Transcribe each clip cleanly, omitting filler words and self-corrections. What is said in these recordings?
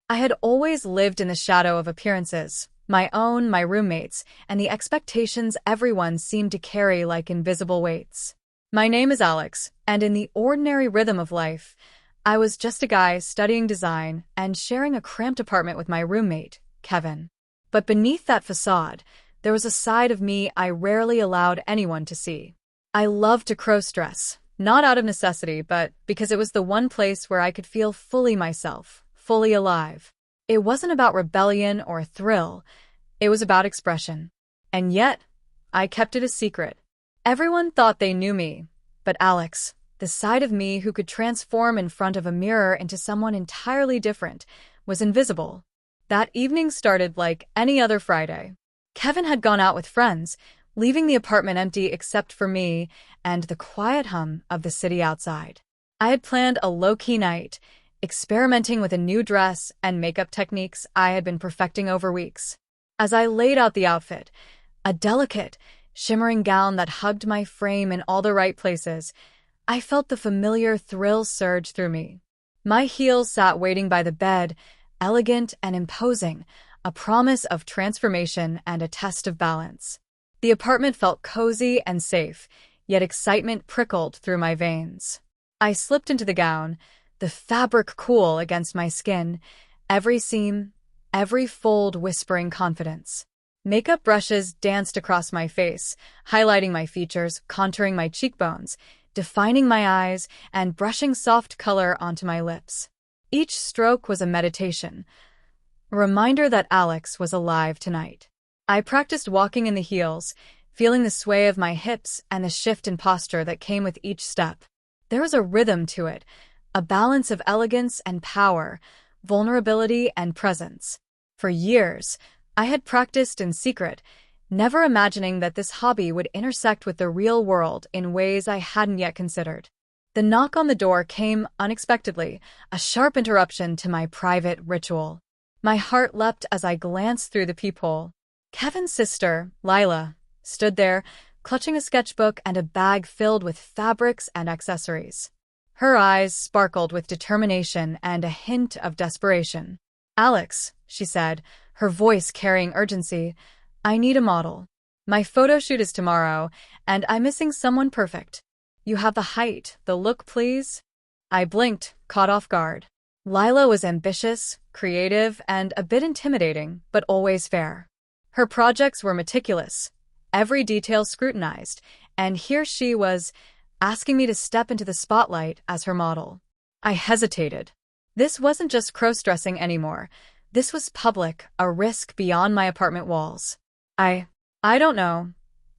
I had always lived in the shadow of appearances, my own, my roommates, and the expectations everyone seemed to carry like invisible weights. My name is Alex, and in the ordinary rhythm of life, I was just a guy studying design and sharing a cramped apartment with my roommate, Kevin. But beneath that facade, there was a side of me I rarely allowed anyone to see. I loved to crossdress, not out of necessity, but because it was the one place where I could feel fully myself, fully alive. It wasn't about rebellion or thrill, it was about expression. And yet, I kept it a secret. Everyone thought they knew me, but Alex, the side of me who could transform in front of a mirror into someone entirely different, was invisible. That evening started like any other Friday. Kevin had gone out with friends, leaving the apartment empty except for me and the quiet hum of the city outside. I had planned a low-key night, experimenting with a new dress and makeup techniques I had been perfecting over weeks. As I laid out the outfit, a delicate, shimmering gown that hugged my frame in all the right places, I felt the familiar thrill surge through me. My heels sat waiting by the bed, elegant and imposing, a promise of transformation and a test of balance. The apartment felt cozy and safe, yet excitement prickled through my veins. I slipped into the gown, the fabric cool against my skin, every seam, every fold whispering confidence. Makeup brushes danced across my face, highlighting my features, contouring my cheekbones, defining my eyes, and brushing soft color onto my lips. Each stroke was a meditation, a reminder that Alex was alive tonight. I practiced walking in the heels, feeling the sway of my hips and the shift in posture that came with each step. There was a rhythm to it, a balance of elegance and power, vulnerability and presence. For years, I had practiced in secret, never imagining that this hobby would intersect with the real world in ways I hadn't yet considered. The knock on the door came unexpectedly, a sharp interruption to my private ritual. My heart leapt as I glanced through the peephole. Kevin's sister, Lila, stood there, clutching a sketchbook and a bag filled with fabrics and accessories. Her eyes sparkled with determination and a hint of desperation. "Alex," she said, her voice carrying urgency, "I need a model. My photo shoot is tomorrow, and I'm missing someone perfect. You have the height, the look, please?" I blinked, caught off guard. Lila was ambitious, creative, and a bit intimidating, but always fair. Her projects were meticulous, every detail scrutinized, and here she was, asking me to step into the spotlight as her model. I hesitated. This wasn't just crossdressing anymore. This was public, a risk beyond my apartment walls. I don't know,"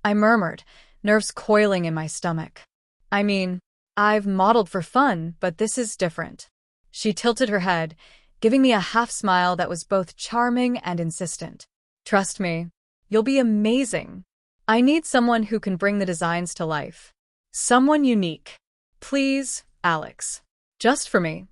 I murmured, nerves coiling in my stomach. "I mean, I've modeled for fun, but this is different." She tilted her head, giving me a half-smile that was both charming and insistent. "Trust me, you'll be amazing. I need someone who can bring the designs to life. Someone unique. Please, Alex. Just for me."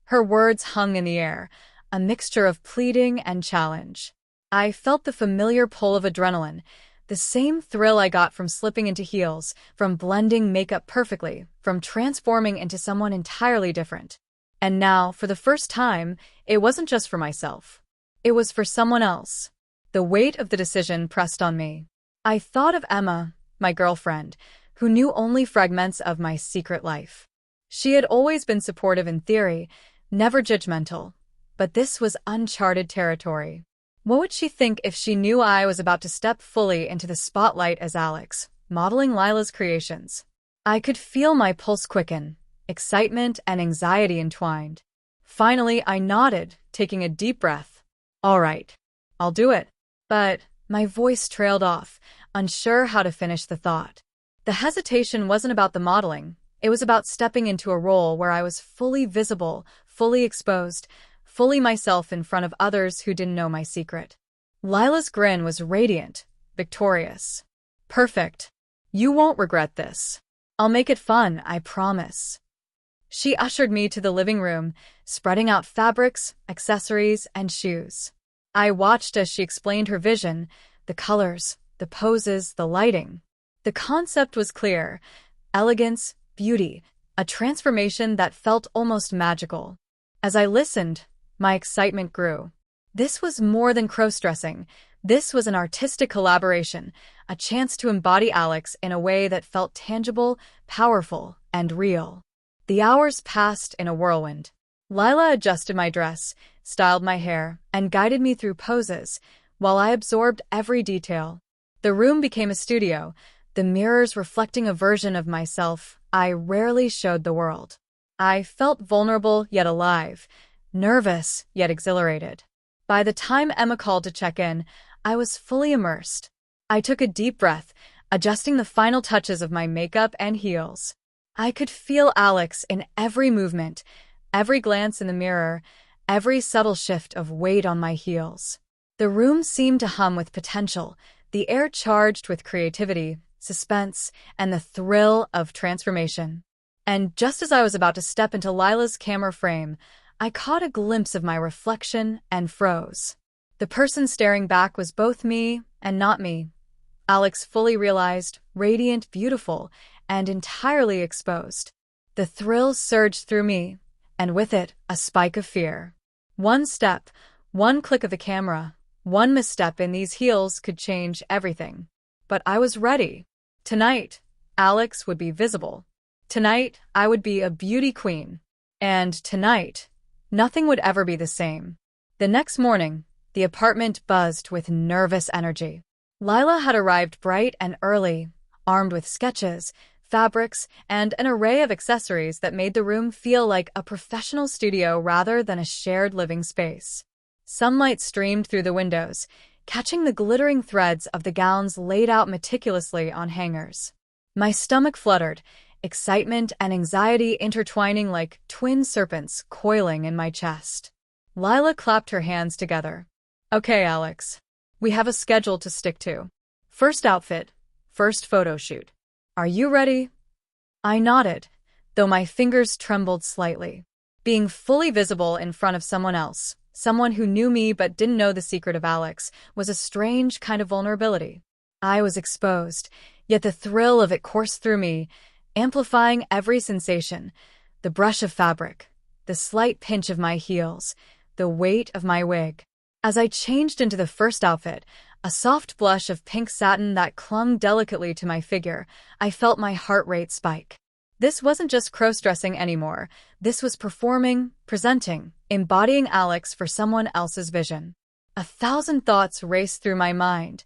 Her words hung in the air, a mixture of pleading and challenge. I felt the familiar pull of adrenaline, the same thrill I got from slipping into heels, from blending makeup perfectly, from transforming into someone entirely different. And now, for the first time, it wasn't just for myself. It was for someone else. The weight of the decision pressed on me. I thought of Emma, my girlfriend, who knew only fragments of my secret life. She had always been supportive in theory, never judgmental, but this was uncharted territory. What would she think if she knew I was about to step fully into the spotlight as Alex, modeling Lila's creations? I could feel my pulse quicken, excitement and anxiety entwined. Finally, I nodded, taking a deep breath. "All right, I'll do it." But my voice trailed off, unsure how to finish the thought. The hesitation wasn't about the modeling. It was about stepping into a role where I was fully visible, fully exposed, fully myself in front of others who didn't know my secret. Lila's grin was radiant, victorious. "Perfect. You won't regret this. I'll make it fun, I promise." She ushered me to the living room, spreading out fabrics, accessories, and shoes. I watched as she explained her vision, the colors, the poses, the lighting. The concept was clear: elegance, beauty, a transformation that felt almost magical. As I listened, My excitement grew. This was more than crossdressing. This was an artistic collaboration, a chance to embody Alex in a way that felt tangible, powerful, and real. The hours passed in a whirlwind. Lila adjusted my dress, styled my hair, and guided me through poses, while I absorbed every detail. The room became a studio, the mirrors reflecting a version of myself I rarely showed the world. I felt vulnerable yet alive, nervous yet exhilarated. By the time Emma called to check in, I was fully immersed. I took a deep breath, adjusting the final touches of my makeup and heels. I could feel Alex in every movement, every glance in the mirror, every subtle shift of weight on my heels. The room seemed to hum with potential, the air charged with creativity, suspense, and the thrill of transformation. And just as I was about to step into Lila's camera frame, I caught a glimpse of my reflection and froze. The person staring back was both me and not me. Alex fully realized, radiant, beautiful, and entirely exposed. The thrill surged through me, and with it, a spike of fear. One step, one click of the camera, one misstep in these heels could change everything. But I was ready. Tonight, Alex would be visible. Tonight, I would be a beauty queen. And tonight, nothing would ever be the same. The next morning, the apartment buzzed with nervous energy. Lila had arrived bright and early, armed with sketches, fabrics, and an array of accessories that made the room feel like a professional studio rather than a shared living space. Sunlight streamed through the windows, catching the glittering threads of the gowns laid out meticulously on hangers. My stomach fluttered, excitement and anxiety intertwining like twin serpents coiling in my chest. Lila clapped her hands together. Okay, Alex. We have a schedule to stick to. First outfit, first photo shoot. Are you ready? I nodded, though my fingers trembled slightly. Being fully visible in front of someone else, someone who knew me but didn't know the secret of Alex, was a strange kind of vulnerability. I was exposed, yet the thrill of it coursed through me, amplifying every sensation: the brush of fabric, the slight pinch of my heels, the weight of my wig. As I changed into the first outfit, a soft blush of pink satin that clung delicately to my figure, I felt my heart rate spike. This wasn't just crossdressing anymore. This was performing, presenting, embodying Alex for someone else's vision. 1,000 thoughts raced through my mind.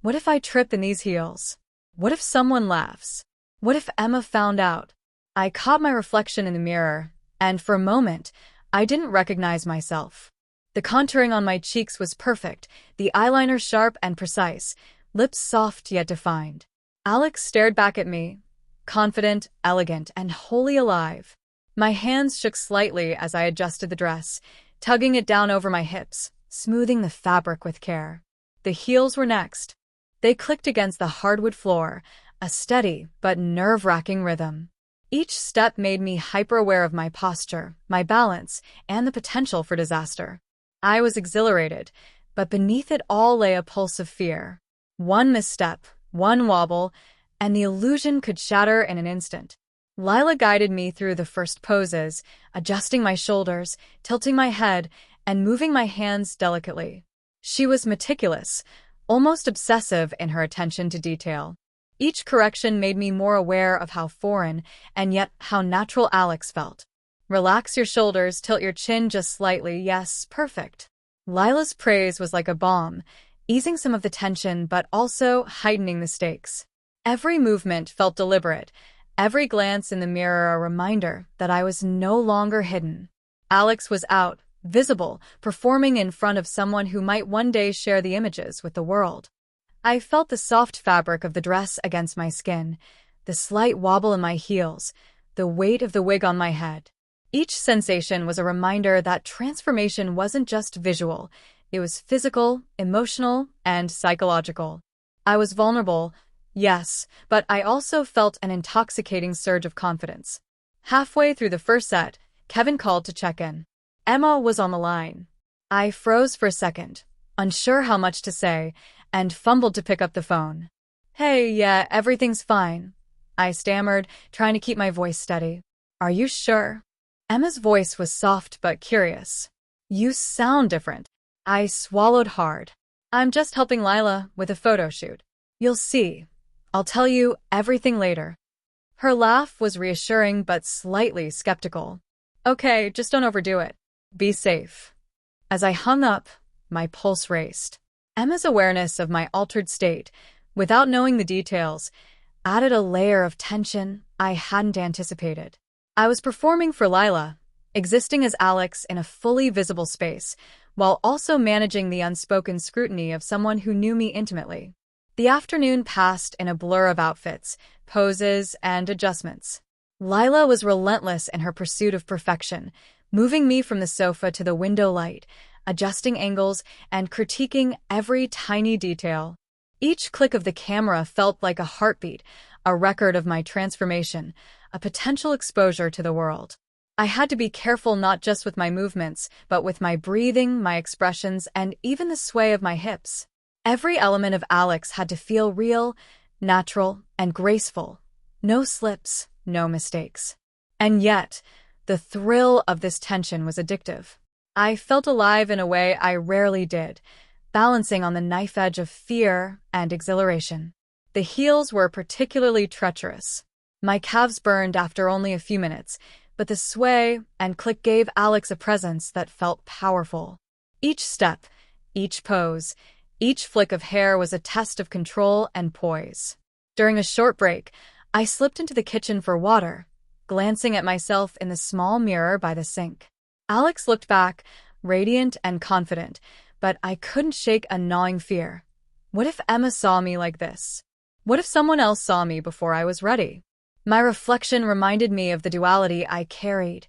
What if I trip in these heels? What if someone laughs? What if Emma found out? I caught my reflection in the mirror, and for a moment, I didn't recognize myself. The contouring on my cheeks was perfect, the eyeliner sharp and precise, lips soft yet defined. Alex stared back at me, confident, elegant, and wholly alive. My hands shook slightly as I adjusted the dress, tugging it down over my hips, smoothing the fabric with care. The heels were next. They clicked against the hardwood floor, a steady but nerve-wracking rhythm. Each step made me hyper-aware of my posture, my balance, and the potential for disaster. I was exhilarated, but beneath it all lay a pulse of fear. One misstep, one wobble, and the illusion could shatter in an instant. Lila guided me through the first poses, adjusting my shoulders, tilting my head, and moving my hands delicately. She was meticulous, almost obsessive in her attention to detail. Each correction made me more aware of how foreign, and yet how natural Alex felt. Relax your shoulders, tilt your chin just slightly, yes, perfect. Lila's praise was like a balm, easing some of the tension but also heightening the stakes. Every movement felt deliberate, every glance in the mirror a reminder that I was no longer hidden. Alex was out, visible, performing in front of someone who might one day share the images with the world. I felt the soft fabric of the dress against my skin, the slight wobble in my heels, the weight of the wig on my head. Each sensation was a reminder that transformation wasn't just visual, it was physical, emotional, and psychological. I was vulnerable, yes, but I also felt an intoxicating surge of confidence. Halfway through the first set, Kevin called to check in. Emma was on the line. I froze for a second, unsure how much to say, and fumbled to pick up the phone. Hey, yeah, everything's fine, I stammered, trying to keep my voice steady. Are you sure? Emma's voice was soft but curious. You sound different. I swallowed hard. I'm just helping Lila with a photo shoot. You'll see. I'll tell you everything later. Her laugh was reassuring but slightly skeptical. Okay, just don't overdo it. Be safe. As I hung up, my pulse raced. Emma's awareness of my altered state, without knowing the details, added a layer of tension I hadn't anticipated. I was performing for Lila, existing as Alex in a fully visible space, while also managing the unspoken scrutiny of someone who knew me intimately. The afternoon passed in a blur of outfits, poses, and adjustments. Lila was relentless in her pursuit of perfection, moving me from the sofa to the window light, adjusting angles, and critiquing every tiny detail. Each click of the camera felt like a heartbeat, a record of my transformation, a potential exposure to the world. I had to be careful not just with my movements, but with my breathing, my expressions, and even the sway of my hips. Every element of Alex had to feel real, natural, and graceful. No slips, no mistakes. And yet, the thrill of this tension was addictive. I felt alive in a way I rarely did, balancing on the knife edge of fear and exhilaration. The heels were particularly treacherous. My calves burned after only a few minutes, but the sway and click gave Alex a presence that felt powerful. Each step, each pose, each flick of hair was a test of control and poise. During a short break, I slipped into the kitchen for water, glancing at myself in the small mirror by the sink. Alex looked back, radiant and confident, but I couldn't shake a gnawing fear. What if Emma saw me like this? What if someone else saw me before I was ready? My reflection reminded me of the duality I carried.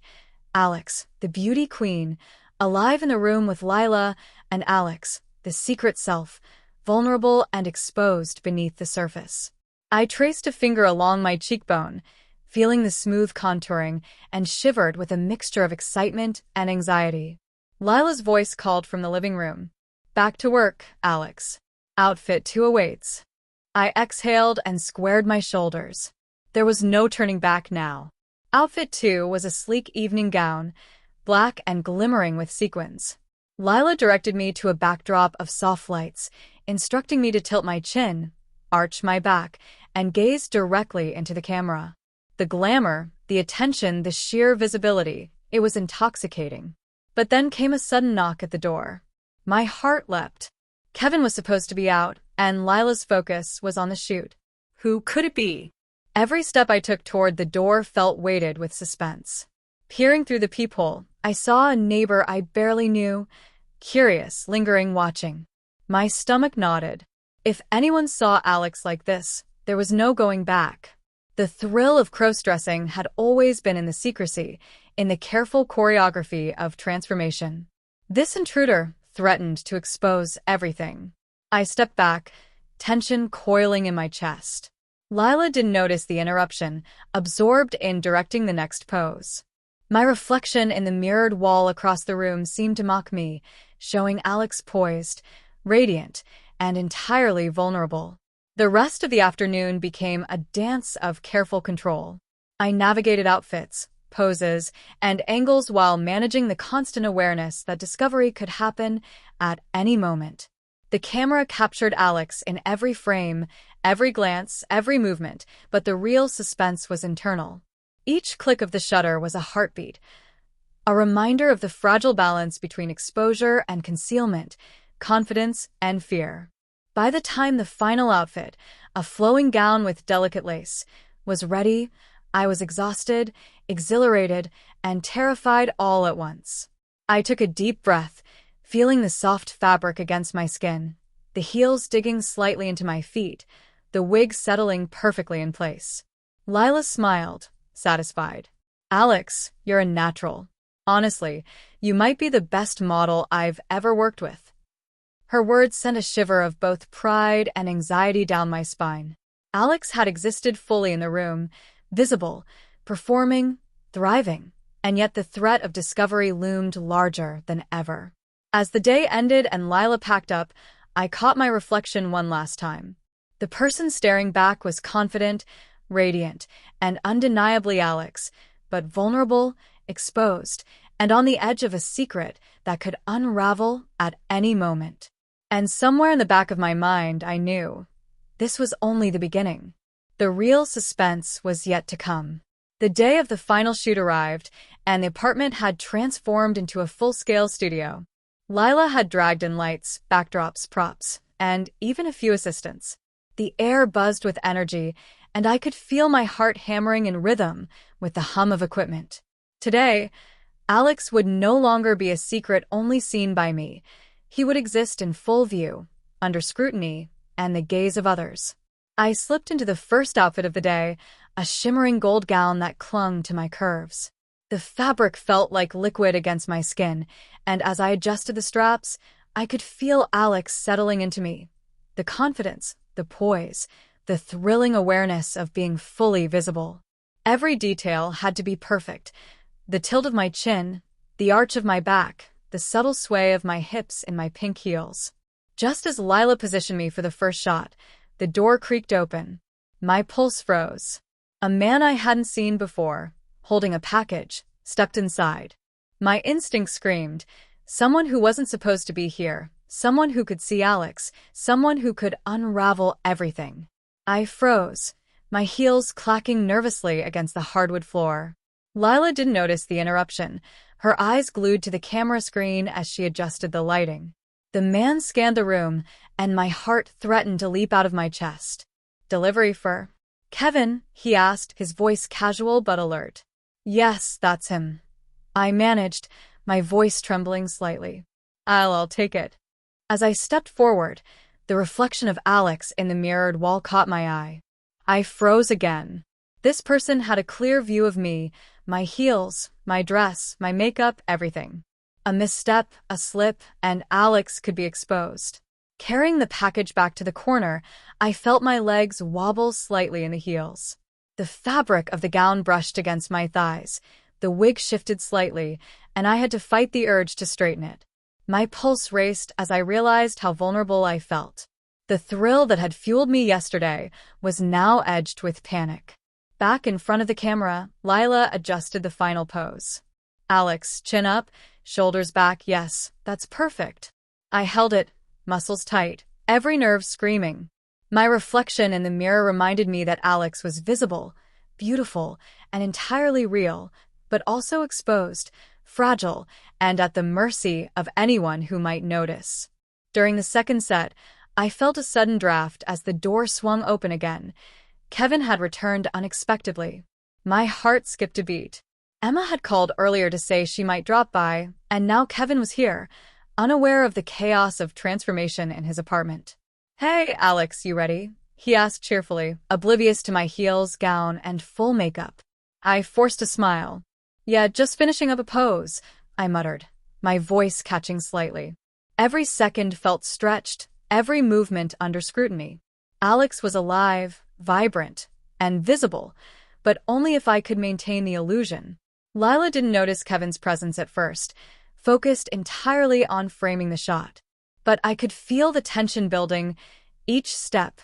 Alex, the beauty queen, alive in the room with Lila, and Alex, the secret self, vulnerable and exposed beneath the surface. I traced a finger along my cheekbone, feeling the smooth contouring, and shivered with a mixture of excitement and anxiety. Lila's voice called from the living room. Back to work, Alex. Outfit 2 awaits. I exhaled and squared my shoulders. There was no turning back now. Outfit 2 was a sleek evening gown, black and glimmering with sequins. Lila directed me to a backdrop of soft lights, instructing me to tilt my chin, arch my back, and gaze directly into the camera. The glamour, the attention, the sheer visibility, it was intoxicating. But then came a sudden knock at the door. My heart leapt. Kevin was supposed to be out, and Lila's focus was on the shoot. Who could it be? Every step I took toward the door felt weighted with suspense. Peering through the peephole, I saw a neighbor I barely knew, curious, lingering, watching. My stomach nodded. If anyone saw Alex like this, there was no going back. The thrill of crossdressing had always been in the secrecy, in the careful choreography of transformation. This intruder threatened to expose everything. I stepped back, tension coiling in my chest. Lila didn't notice the interruption, absorbed in directing the next pose. My reflection in the mirrored wall across the room seemed to mock me, showing Alex poised, radiant, and entirely vulnerable. The rest of the afternoon became a dance of careful control. I navigated outfits, poses, and angles while managing the constant awareness that discovery could happen at any moment. The camera captured Alex in every frame, every glance, every movement, but the real suspense was internal. Each click of the shutter was a heartbeat, a reminder of the fragile balance between exposure and concealment, confidence and fear. By the time the final outfit, a flowing gown with delicate lace, was ready, I was exhausted, exhilarated, and terrified all at once. I took a deep breath, feeling the soft fabric against my skin, the heels digging slightly into my feet, the wig settling perfectly in place. Lila smiled, satisfied. Alex, you're a natural. Honestly, you might be the best model I've ever worked with. Her words sent a shiver of both pride and anxiety down my spine. Alex had existed fully in the room, visible, performing, thriving, and yet the threat of discovery loomed larger than ever. As the day ended and Lila packed up, I caught my reflection one last time. The person staring back was confident, radiant, and undeniably Alex, but vulnerable, exposed, and on the edge of a secret that could unravel at any moment. And somewhere in the back of my mind, I knew this was only the beginning. The real suspense was yet to come. The day of the final shoot arrived, and the apartment had transformed into a full-scale studio. Lila had dragged in lights, backdrops, props, and even a few assistants. The air buzzed with energy, and I could feel my heart hammering in rhythm with the hum of equipment. Today, Alex would no longer be a secret only seen by me. He would exist in full view, under scrutiny, and the gaze of others. I slipped into the first outfit of the day, a shimmering gold gown that clung to my curves. The fabric felt like liquid against my skin, and as I adjusted the straps, I could feel Alex settling into me. The confidence, the poise, the thrilling awareness of being fully visible. Every detail had to be perfect. The tilt of my chin, the arch of my back, the subtle sway of my hips in my pink heels. Just as Lila positioned me for the first shot, the door creaked open. My pulse froze. A man I hadn't seen before, holding a package, stepped inside. My instinct screamed, someone who wasn't supposed to be here, someone who could see Alex, someone who could unravel everything. I froze, my heels clacking nervously against the hardwood floor. Lila didn't notice the interruption, her eyes glued to the camera screen as she adjusted the lighting. The man scanned the room, and my heart threatened to leap out of my chest. "Delivery for Kevin?" he asked, his voice casual but alert. "Yes, that's him," I managed, my voice trembling slightly. I'll take it." As I stepped forward, the reflection of Alex in the mirrored wall caught my eye. I froze again. This person had a clear view of me, my heels, my dress, my makeup, everything. A misstep, a slip, and Alex could be exposed. Carrying the package back to the corner, I felt my legs wobble slightly in the heels. The fabric of the gown brushed against my thighs, the wig shifted slightly, and I had to fight the urge to straighten it. My pulse raced as I realized how vulnerable I felt. The thrill that had fueled me yesterday was now edged with panic. Back in front of the camera, Lila adjusted the final pose. "Alex, chin up, shoulders back, yes, that's perfect." I held it, muscles tight, every nerve screaming. My reflection in the mirror reminded me that Alex was visible, beautiful, and entirely real, but also exposed, fragile, and at the mercy of anyone who might notice. During the second set, I felt a sudden draft as the door swung open again. Kevin had returned unexpectedly. My heart skipped a beat. Emma had called earlier to say she might drop by, and now Kevin was here, unaware of the chaos of transformation in his apartment. "Hey, Alex, you ready?" he asked cheerfully, oblivious to my heels, gown, and full makeup. I forced a smile. "Yeah, just finishing up a pose," I muttered, my voice catching slightly. Every second felt stretched, every movement under scrutiny. Alex was alive, vibrant, and visible, but only if I could maintain the illusion. Lila didn't notice Kevin's presence at first, focused entirely on framing the shot. But I could feel the tension building, each step,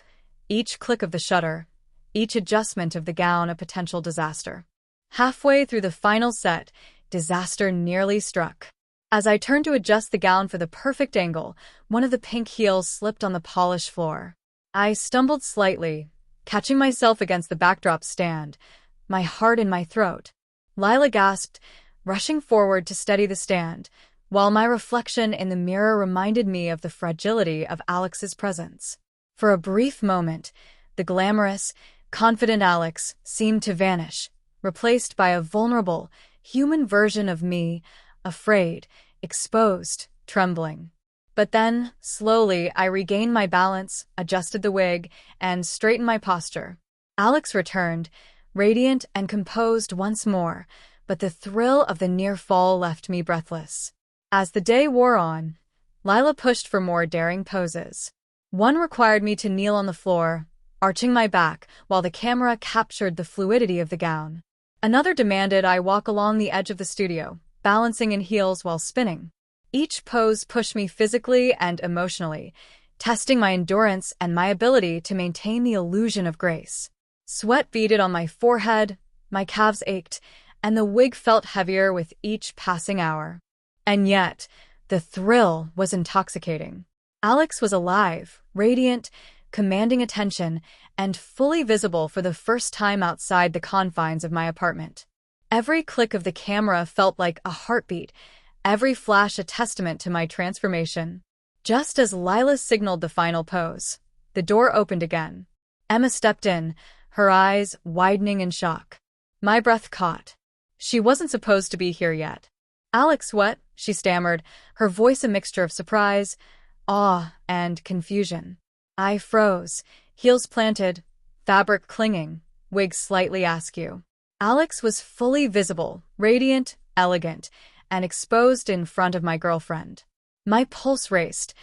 each click of the shutter, each adjustment of the gown a potential disaster. Halfway through the final set, disaster nearly struck. As I turned to adjust the gown for the perfect angle, one of the pink heels slipped on the polished floor. I stumbled slightly, catching myself against the backdrop stand, my heart in my throat. Lila gasped, rushing forward to steady the stand, while my reflection in the mirror reminded me of the fragility of Alex's presence. For a brief moment, the glamorous, confident Alex seemed to vanish, replaced by a vulnerable, human version of me, afraid, exposed, trembling. But then, slowly, I regained my balance, adjusted the wig, and straightened my posture. Alex returned, radiant and composed once more, but the thrill of the near fall left me breathless. As the day wore on, Lila pushed for more daring poses. One required me to kneel on the floor, arching my back while the camera captured the fluidity of the gown. Another demanded I walk along the edge of the studio, balancing in heels while spinning. Each pose pushed me physically and emotionally, testing my endurance and my ability to maintain the illusion of grace. Sweat beaded on my forehead, my calves ached, and the wig felt heavier with each passing hour. And yet, the thrill was intoxicating. Alex was alive, radiant, commanding attention, and fully visible for the first time outside the confines of my apartment. Every click of the camera felt like a heartbeat, every flash a testament to my transformation. Just as Lila signaled the final pose, the door opened again. Emma stepped in, her eyes widening in shock. My breath caught. She wasn't supposed to be here yet. "Alex, what?" she stammered, her voice a mixture of surprise, awe, and confusion. I froze, heels planted, fabric clinging, wig slightly askew. Alex was fully visible, radiant, elegant, and exposed in front of my girlfriend. My pulse raced,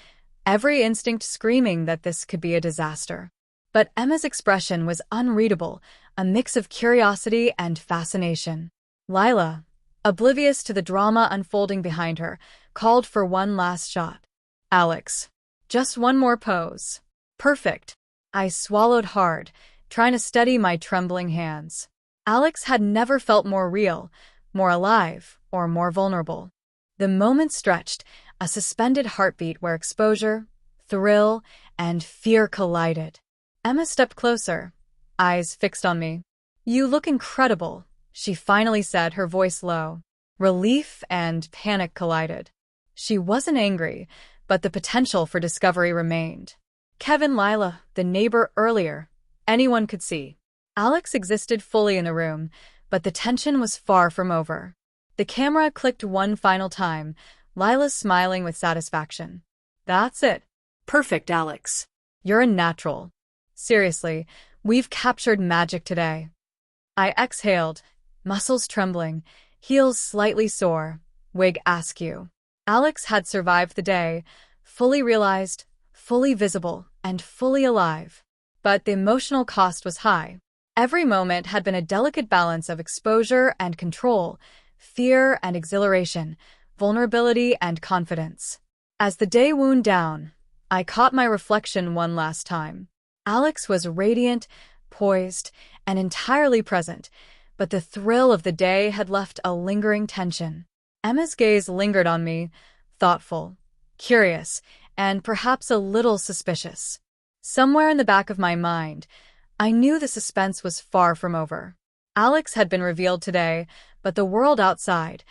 every instinct screaming that this could be a disaster. But Emma's expression was unreadable, a mix of curiosity and fascination. Lila, oblivious to the drama unfolding behind her, called for one last shot. "Alex, just one more pose." "Perfect." I swallowed hard, trying to steady my trembling hands. Alex had never felt more real, more alive, or more vulnerable. The moment stretched, a suspended heartbeat where exposure, thrill, and fear collided. Emma stepped closer, eyes fixed on me. "You look incredible," she finally said, her voice low. Relief and panic collided. She wasn't angry, but the potential for discovery remained. Kevin, Lila, the neighbor earlier, anyone could see. Alex existed fully in the room, but the tension was far from over. The camera clicked one final time, Lila smiling with satisfaction. "That's it. Perfect, Alex. You're a natural. Seriously, we've captured magic today." I exhaled, muscles trembling, heels slightly sore, wig askew. Alex had survived the day, fully realized, fully visible, and fully alive. But the emotional cost was high. Every moment had been a delicate balance of exposure and control, fear and exhilaration, vulnerability and confidence. As the day wound down, I caught my reflection one last time. Alex was radiant, poised, and entirely present, but the thrill of the day had left a lingering tension. Emma's gaze lingered on me, thoughtful, curious, and perhaps a little suspicious. Somewhere in the back of my mind, I knew the suspense was far from over. Alex had been revealed today, but the world outside,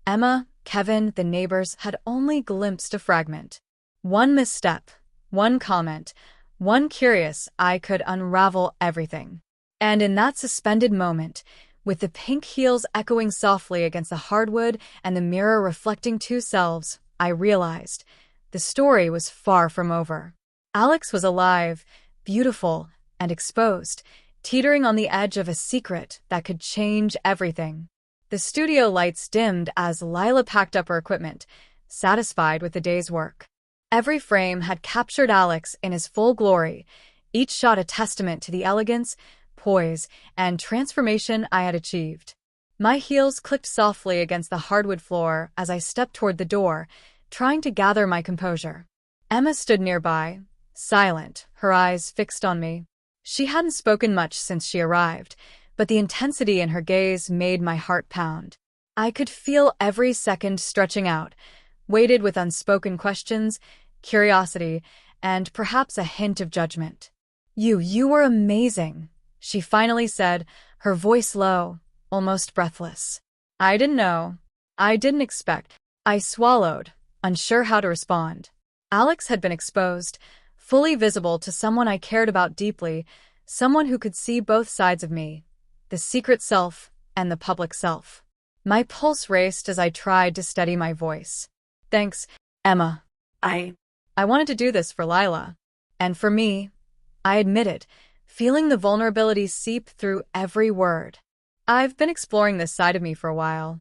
Emma, Kevin, the neighbors, had only glimpsed a fragment. One misstep, one comment, one curious eye could unravel everything. And in that suspended moment, with the pink heels echoing softly against the hardwood and the mirror reflecting two selves, I realized the story was far from over. Alex was alive, beautiful, and exposed, teetering on the edge of a secret that could change everything. The studio lights dimmed as Lila packed up her equipment, satisfied with the day's work. Every frame had captured Alex in his full glory, each shot a testament to the elegance, poise, and transformation I had achieved. My heels clicked softly against the hardwood floor as I stepped toward the door, trying to gather my composure. Emma stood nearby, silent, her eyes fixed on me. She hadn't spoken much since she arrived, but the intensity in her gaze made my heart pound. I could feel every second stretching out, weighted with unspoken questions, curiosity, and perhaps a hint of judgment. You were amazing," she finally said, her voice low, almost breathless. "I didn't know. I didn't expect." I swallowed, unsure how to respond. Alex had been exposed, fully visible to someone I cared about deeply, someone who could see both sides of me, the secret self and the public self. My pulse raced as I tried to steady my voice. "Thanks, Emma. I wanted to do this for Lila. And for me," I admitted, feeling the vulnerability seep through every word. "I've been exploring this side of me for a while."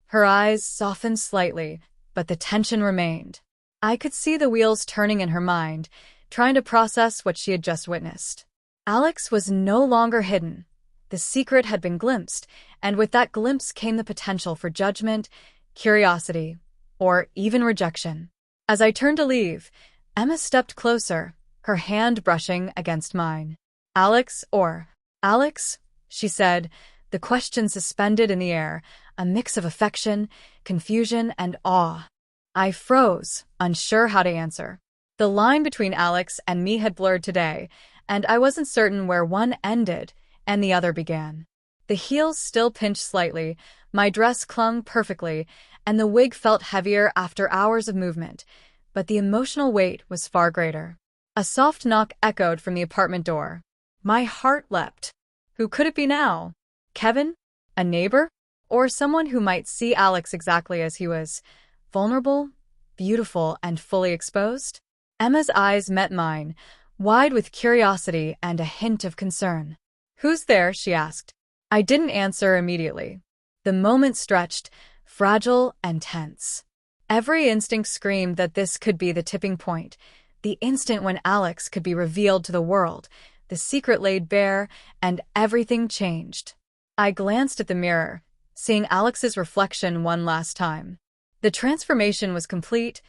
Her eyes softened slightly, but the tension remained. I could see the wheels turning in her mind, trying to process what she had just witnessed. Alex was no longer hidden. The secret had been glimpsed, and with that glimpse came the potential for judgment, curiosity, or even rejection. As I turned to leave, Emma stepped closer, her hand brushing against mine. Alex, she said, the question suspended in the air, a mix of affection, confusion, and awe. I froze, unsure how to answer. The line between Alex and me had blurred today, and I wasn't certain where one ended and the other began. The heels still pinched slightly, my dress clung perfectly, and the wig felt heavier after hours of movement, but the emotional weight was far greater. A soft knock echoed from the apartment door. My heart leapt. Who could it be now? Kevin? A neighbor? Or someone who might see Alex exactly as he was, vulnerable, beautiful, and fully exposed? Emma's eyes met mine, wide with curiosity and a hint of concern. "Who's there?" she asked. I didn't answer immediately. The moment stretched, fragile and tense. Every instinct screamed that this could be the tipping point, the instant when Alex could be revealed to the world, the secret laid bare, and everything changed. I glanced at the mirror, seeing Alex's reflection one last time. The transformation was complete,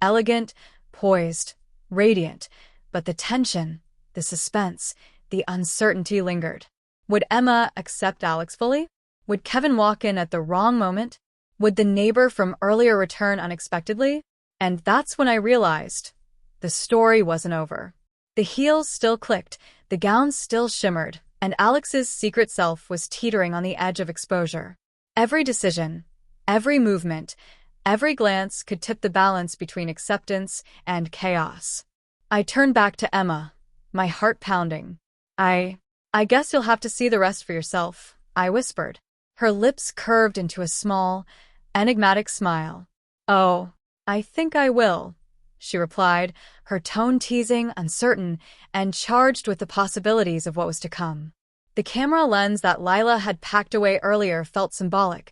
elegant, poised, radiant, but the tension, the suspense, the uncertainty lingered. Would Emma accept Alex fully? Would Kevin walk in at the wrong moment? Would the neighbor from earlier return unexpectedly? And that's when I realized the story wasn't over. The heels still clicked, the gown still shimmered, and Alex's secret self was teetering on the edge of exposure. Every decision, every movement, every glance could tip the balance between acceptance and chaos. I turned back to Emma, my heart pounding. I guess you'll have to see the rest for yourself, I whispered. Her lips curved into a small, enigmatic smile. Oh, I think I will, she replied, her tone teasing, uncertain, and charged with the possibilities of what was to come. The camera lens that Lila had packed away earlier felt symbolic.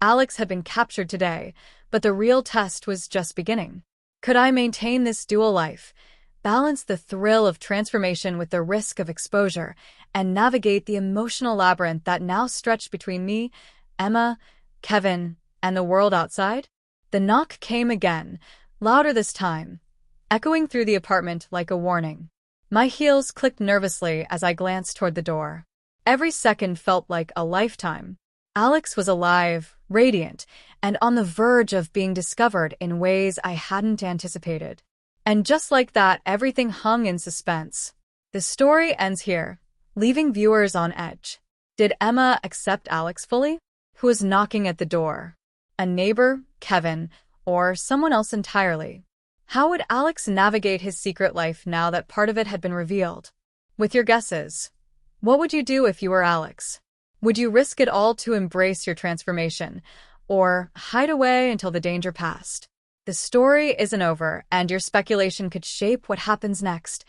Alex had been captured today, but the real test was just beginning. Could I maintain this dual life, balance the thrill of transformation with the risk of exposure, and navigate the emotional labyrinth that now stretched between me, Emma, Kevin, and the world outside? The knock came again, louder this time, echoing through the apartment like a warning. My heels clicked nervously as I glanced toward the door. Every second felt like a lifetime. Alex was alive, radiant, and on the verge of being discovered in ways I hadn't anticipated. And just like that, everything hung in suspense. The story ends here, leaving viewers on edge. Did Emma accept Alex fully? Who was knocking at the door? A neighbor, Kevin, or someone else entirely? How would Alex navigate his secret life now that part of it had been revealed? With your guesses, what would you do if you were Alex? Would you risk it all to embrace your transformation, or hide away until the danger passed? The story isn't over, and your speculation could shape what happens next.